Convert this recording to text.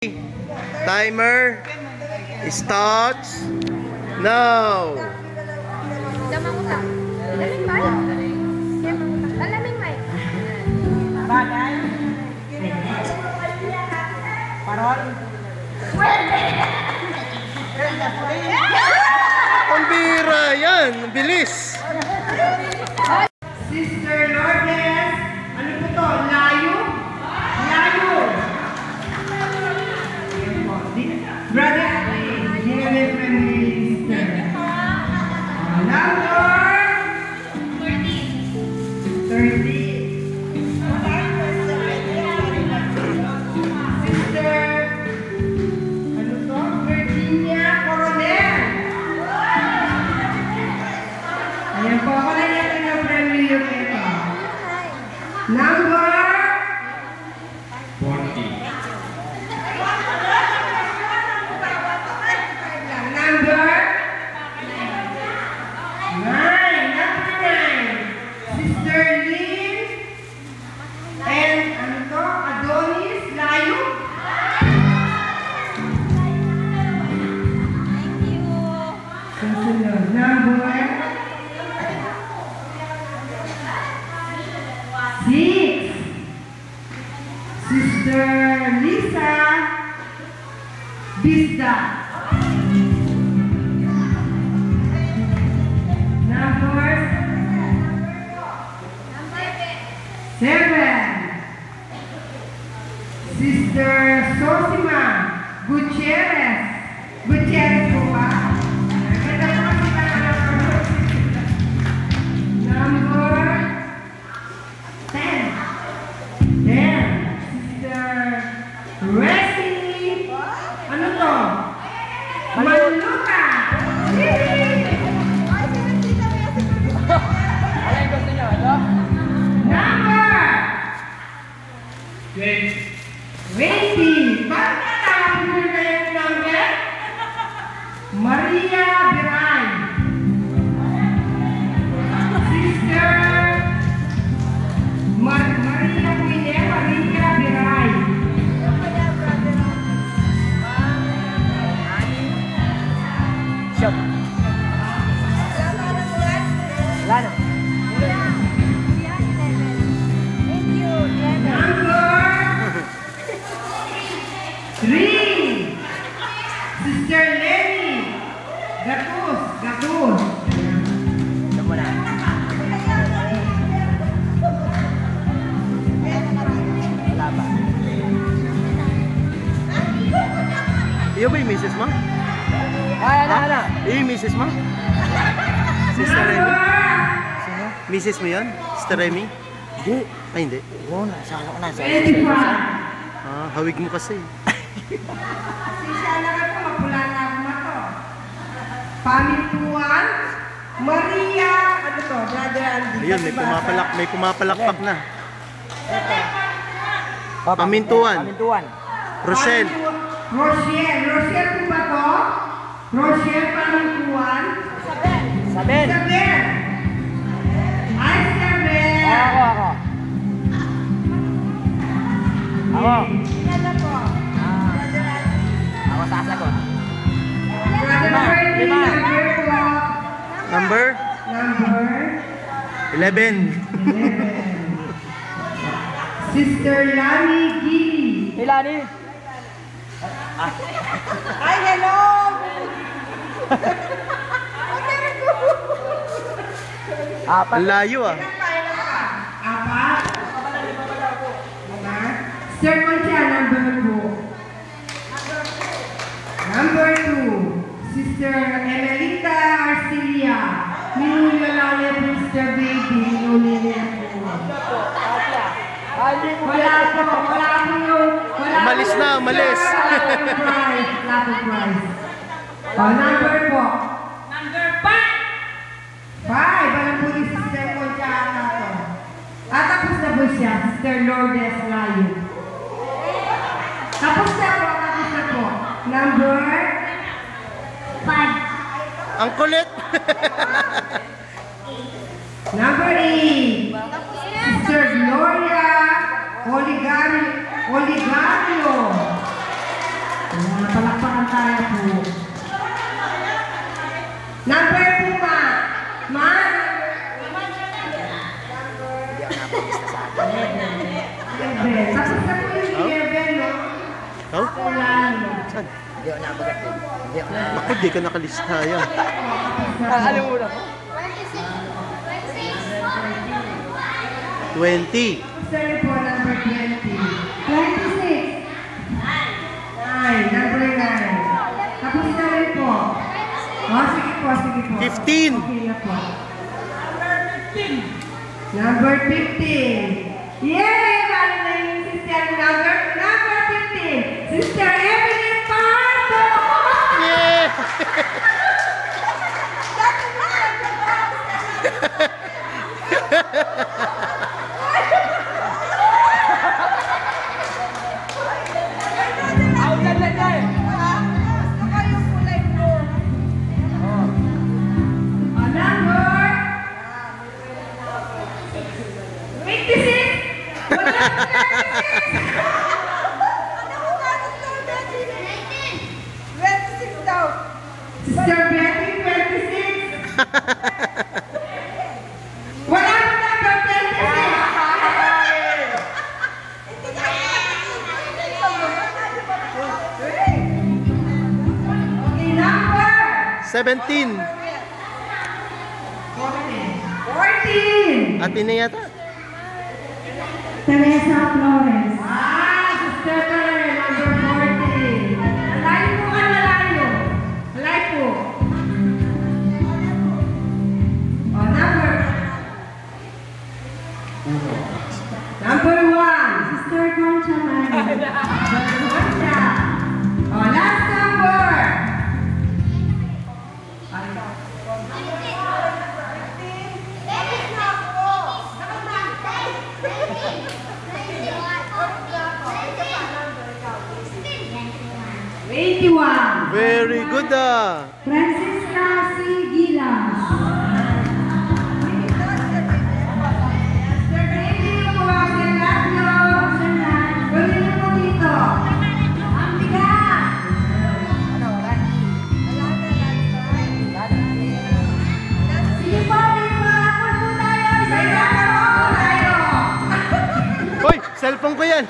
Timer starts now. Ang bira yan, bilis. Sister Lourdes, ano po to? Layo? Layo! Brother, dear Minister. Number 30. Sister, ano to? Virginia Coronel. Ayan po, ako na natin ang premyo yung ito. Number 40. Number 9. Sister Lynn and ano to? Adonis Layo. Susunod. Number 6. Sister Lisa Bisda. Number 7. Sister Sosima Gutierrez. Gutierrez po ba? Ganda po kasi talaga. Number 10. Sister Resty. Ano to? Maluka. Ano yung gusto nyo? Ano? Number 20. 20. Bakit natawag nyo na yung number? Maria Biray. Sister Maria Pine, Maria Biray. Shop. Lano. Number 3. Sister Lenny Gatus. Ito mo na. Wala ba? Iyo ba yung misis mo? Ay, ano? Iyo yung misis mo? Sister Remy? Misis mo yun? Sister Remy? Hindi. Ay, hindi. Oo, nasa ano ko na. 25. Hawig mo kasi. Sisya na ka po, mapula na ako na to. Pamintuan, Maria, ano to, Brother Andy. Ayun, may pumapalakpak na. Oh, Pamintuan. Rochelle. Rochelle po ba to? Rochelle Pamintuan. Sabel. Isabel. Ay, Isabel. Ako. Ilan na po? Ako sasagot. Brother Ferdy, Lima. number po. Number Number 11. 11. Sister Lani Gili. Ilani. Ay, hello! Apat. Ang layo ah. Apat. Sister Concha, number 2. Number 2. Sister Emelita Arcilia. Minulyo lang niya po, Sister Baby. Minulyo niya po. Wala po yung... Umalis na, umalis. Wala po prize. Number po. Number 5. 5. Alam po ni Sister Concha na to. At tapos na po siya, Sister Lourdes Layo. Tapos na po. Number 5. Ang kulit. Number 8. Sister Gloria Oligario. Ayan, palakpakan tayo po. Number 2, ma. Ma? Hindi ako napalista sa akin. Eleven. Tapos na po yung 11, no? Oh? Ako lang. Saan? Hindi ako nabagat. Hindi ako na. Ako, di ka nakalista yan. Alam mo lang. 20. Sorry po, number 20. 26. 9. Number 9. Tapos na rin po. Oh, sige po, sige po. 15. Okay na po. Number 15. Yay! Bali na yung sister number 15. Sister Evelyn Pardo! Yeah! Oh, number 26. Wala na 26 daw. Sister Betty, 26. Wala na number 26. Okay, number 17. 14. Atin na yata. Teresa Flores. Sister Karen, number 14. Malayo po ka, malayo. Malayo po. Oh, number 1. Sister Concha Mari. Concha. Oh, last number. Very good ah. Francisca C. Gilas. Sir, hindi mo po ako sa Latlo. Pwede niyo po dito. Ang bigat. Sige po, may mga po tayo. May mga po tayo. Hoy, cellphone ko yan.